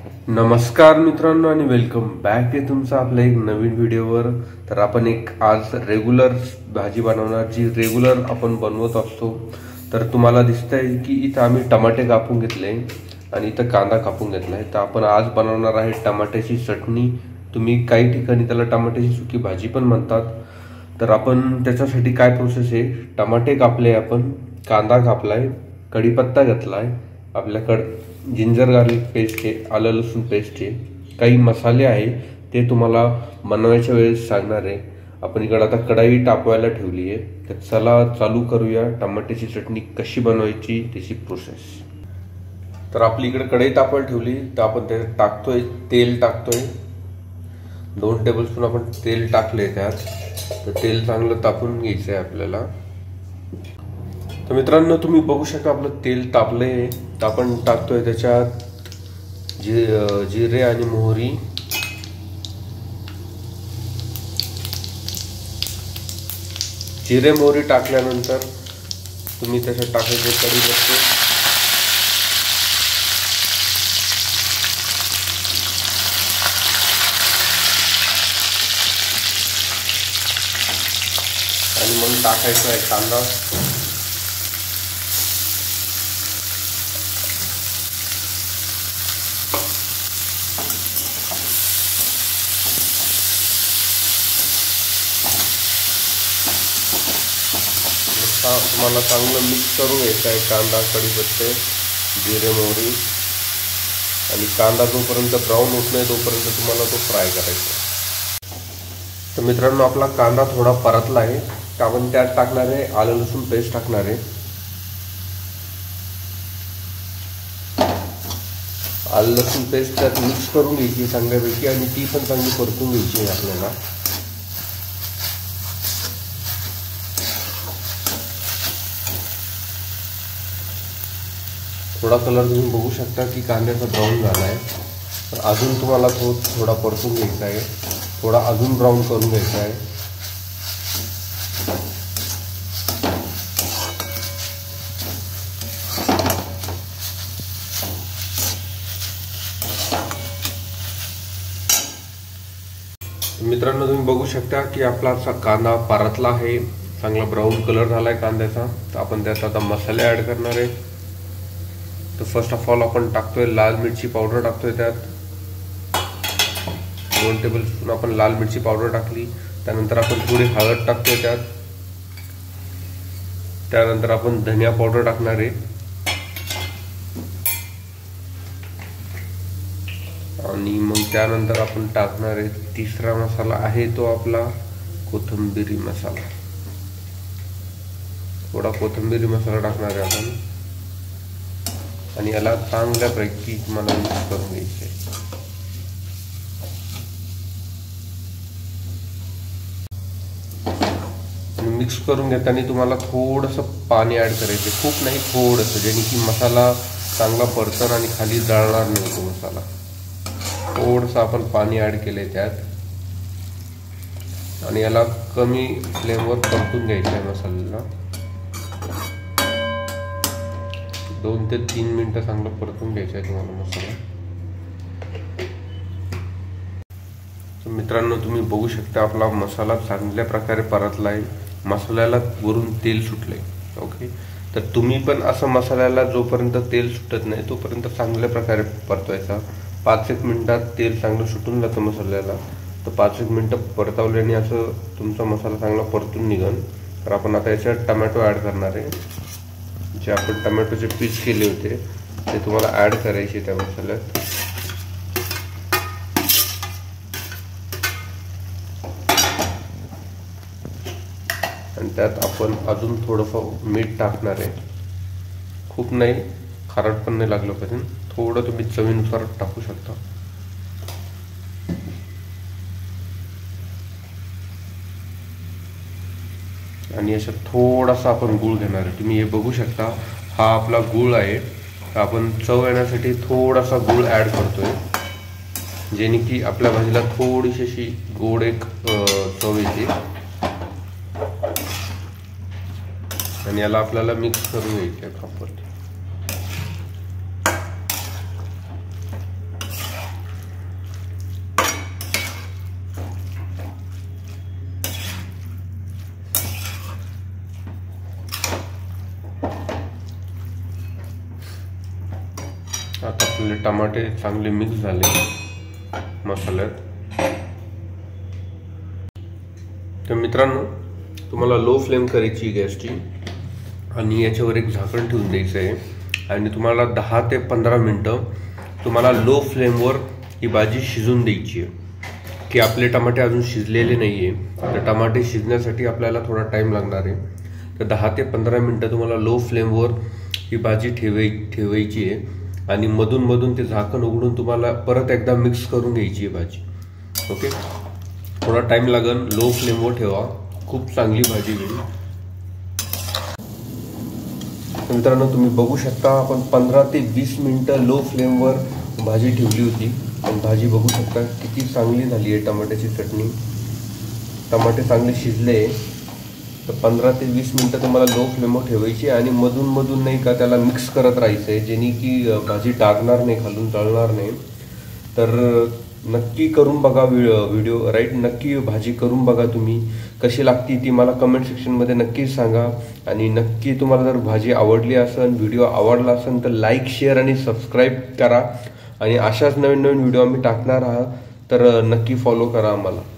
नमस्कार मित्रांनो आणि वेलकम बॅक आहे तुमचं आपल्या एक नवीन व्हिडिओवर। तर आपण एक आज रेग्युलर भाजी बनवणार, जी रेग्युलर आपण बनवत असतो। तर तुम्हाला दिसतंय की इथं आम्ही टमाटे कापून घेतले आणि इथं कांदा कापून घेतलाय। तर आपण आज बनवणार आहे टमाट्याची चटणी। तुम्ही काही ठिकाणी त्याला टमाट्याची सुकी भाजी पण म्हणतात। तर आपण त्याच्यासाठी काय प्रोसेस आहे, टमाटे कापले, आपण कांदा कापलाय, कढीपत्ता घेतलाय, आपल्याकडे जिंजर गार्लिक पेस्ट आहे, आलं लसूण पेस्ट आहे, काही मसाले आहे ते तुम्हाला बनवायच्या वेळेस सांगणार आहे। आपण इकडे आता कढई तापवायला ठेवली आहे। तर चला चालू करूया टमाट्याची चटणी कशी बनवायची त्याची प्रोसेस। तर आपली इकडे कढई तापवायला ठेवली, तर आपण ते टाकतोय, तेल टाकतोय, 2 टेबलस्पून आपण तेल टाकले त्यात। तर तेल चांगलं तापून घ्यायचं आहे आपल्याला। तर मित्रांनो तुम्ही बघू शकता आपलं तेल तापलंय। तर आपण टाकतोय त्याच्यात जिरे आणि मोहरी, जिरे मोहरी टाकल्यानंतर तुम्ही त्याच्यात टाकायचे कढीपत्ते, आणि मग टाकायचा आहे कांदा। तुम्हाला चांगलं मिक्स करून घ्यायचं आहे कांदा, कढीपत्ते, जिरे मोहरी, आणि कांदा जोपर्यंत ब्राऊन होत नाही तोपर्यंत तुम्हाला तो फ्राय करायचा। तर मित्रांनो आपला कांदा थोडा परतला आहे, तर आपण त्यात टाकणार आहे आलं लसूण पेस्ट टाकणार आहे। आलं लसूण पेस्ट त्यात मिक्स करून घ्यायची चांगल्यापैकी, आणि ती पण चांगली परतून घ्यायची आहे आपल्याला। थोडा कलर तुम्ही बघू शकता की कांद्याचा ब्राऊन झाला आहे, तर अजून तुम्हाला थोडा परतून घ्यायचा आहे, थोडा अजून ब्राऊन करून घ्यायचा आहे। मित्रांनो तुम्ही बघू शकता की आपला कांदा परतला आहे, चांगला ब्राऊन कलर झालाय कांद्याचा। तर आपण त्यात आता मसाले ऍड करणार आहे। तर फर्स्ट ऑफ ऑल आपण टाकतोय लाल मिरची पावडर, टाकतोय त्यात 2 टेबलस्पून आपण लाल मिरची पावडर टाकली। त्यानंतर आपण थोडी हळद टाकतोय त्यात, त्यानंतर आपण धनिया पावडर टाकणार आहे, आणि मग त्यानंतर आपण टाकणार आहे तिसरा मसाला आहे तो आपला कोथिंबीरी मसाला। थोडा कोथिंबीरी मसाला टाकणार आहे आपण, आणि याला चांगल्यापैकी मला मिक्स करून घ्यायचे। मिक्स करून घेताना तुम्हाला थोडंसं पाणी ऍड करायचे, खूप नाही, थोडंसं, जेणे की मसाला चांगला परतन आणि खाली जळणार नाही तो मसाला। थोडंसं आपण पाणी ऍड केलंय त्यात, आणि याला कमी फ्लेमवर परतून घ्यायचं आहे मसाल्याला। 2 ते 3 मिनिटं चांगलं परतून घ्यायचं आहे तुम्हाला मसाला। तर मित्रांनो तुम्ही बघू शकता आपला मसाला चांगल्या प्रकारे परतला आहे, मसाल्याला वरून तेल सुटलंय। ओके, तर तुम्ही पण असं मसाल्याला जोपर्यंत तेल सुटत नाही तोपर्यंत चांगल्या प्रकारे परतवायचा। 5-1 मिनिटात तेल चांगलं सुटून जातं मसाल्याला। तर 5-1 मिनिटं परतवल्याने असं तुमचा मसाला चांगला परतून निघन। तर आपण आता याच्यात टमॅटो ऍड करणार आहे, जे आपण टमॅटोचे पीस केले होते ते तुम्हाला ऍड करायचे त्या मसाल्यात। आणि त्यात आपण अजून थोडंसं मीठ टाकणार आहे, खूप नाही, खारट पण नाही लागलं पाहिजे, थोडं तुम्ही चवीनुसार टाकू शकता। आणि याच्यात थोडासा आपण गूळ घेणार आहे, तुम्ही हे बघू शकता हा आपला गूळ आहे। तर आपण चव येण्यासाठी थोडासा गूळ ऍड करतोय, जेणे की आपल्या भाजीला थोडीशी अशी गोड एक चव येते। आणि याला आपल्याला मिक्स करून घ्यायचं आहे प्रॉपरली। आपले टमाटे चांगले मिक्स झाले मसाल्यात। तर मित्रांनो, तुम्हाला लो फ्लेम करायची गॅसची आणि याच्यावर एक झाकण ठेवून द्यायचं आहे आणि तुम्हाला 10 ते 15 मिनटं तुम्हाला लो फ्लेमवर ही भाजी शिजून द्यायची आहे की आपले टमाटे अजून शिजलेले नाही आहे। तर टमाटे शिजण्यासाठी आपल्याला थोडा टाईम लागणार आहे। तर 10 ते 15 मिनटं तुम्हाला लो फ्लेमवर ही भाजी ठेवायची आहे आणि मधून मधून ते झाकण उघडून तुम्हाला परत एकदा मिक्स करून घ्यायची आहे भाजी। ओके, थोडा टाइम लागेल, लो फ्लेमवर ठेवा, खूप चांगली भाजी होईल। मित्रांनो, तुम्ही बघू शकता आपण 15 ते 20 मिनिटं लो फ्लेमवर भाजी ठेवली होती आणि भाजी बघू शकता किती चांगली झाली आहे। टमाट्याची चटणी, टमाटे चांगले शिजले। तर 15 ते 20 मिनिटं तुम्हाला लो फ्लेमवर ठेवायची आणि मधून मधून नाही का त्याला मिक्स करत राहायचं आहे, जेणे की भाजी डागणार नाही, खालून जळणार नाही। तर नक्की करून बघा व्हिडिओ, राईट, नक्की भाजी करून बघा तुम्ही, कशी लागती ती मला कमेंट सेक्शनमध्ये नक्कीच सांगा। आणि नक्की तुम्हाला जर भाजी आवडली असेल, व्हिडिओ आवडला असेल तर लाईक, शेअर आणि सबस्क्राईब करा आणि अशाच नवीन नवीन व्हिडिओ आम्ही टाकणार आहात, तर नक्की फॉलो करा आम्हाला।